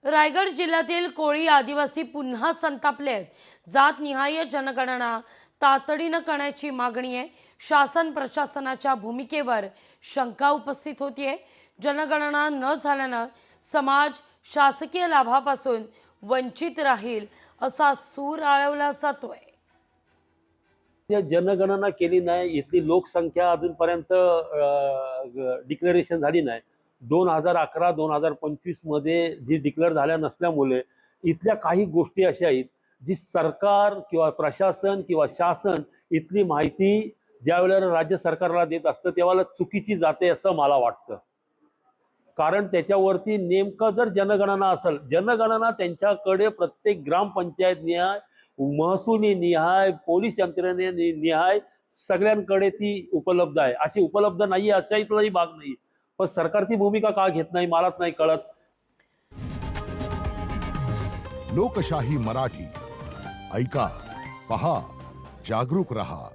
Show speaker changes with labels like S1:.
S1: रायगड जिल्ह्यातील कोळी आदिवासी पुन्हा संतापले आहेत. जातनिहाय जनगणना तातडीनं करण्याची मागणी आहे. शासन प्रशासनाच्या भूमिकेवर शंका उपस्थित होतीये. जनगणना न झाल्यानं समाज शासकीय लाभापासून वंचित राहील असा सूर आळवला जातोय.
S2: जनगणना केली नाही, इथली लोकसंख्या अजूनपर्यंत डिक्लेरेशन झाली नाही. 2011-2025 मध्ये जी डिक्लेअर झाल्या नसल्यामुळे इथल्या काही गोष्टी अशा आहेत जी सरकार किंवा प्रशासन किंवा शासन इथली माहिती ज्या वेळेला राज्य सरकारला देत असतं तेव्हा चुकीची जाते असं मला वाटतं. कारण त्याच्यावरती नेमकं जर जनगणना असेल, जनगणना त्यांच्याकडे प्रत्येक ग्रामपंचायत निहाय, महसुली निहाय, पोलीस यंत्रणे निहाय सगळ्यांकडे ती उपलब्ध आहे. अशी उपलब्ध नाही अशा इथलाही भाग नाही. पण सरकार ती भूमिका का घेत नाही मलाच नाही कळत.
S3: लोकशाही मराठी ऐका, पहा, जागरूक रहा.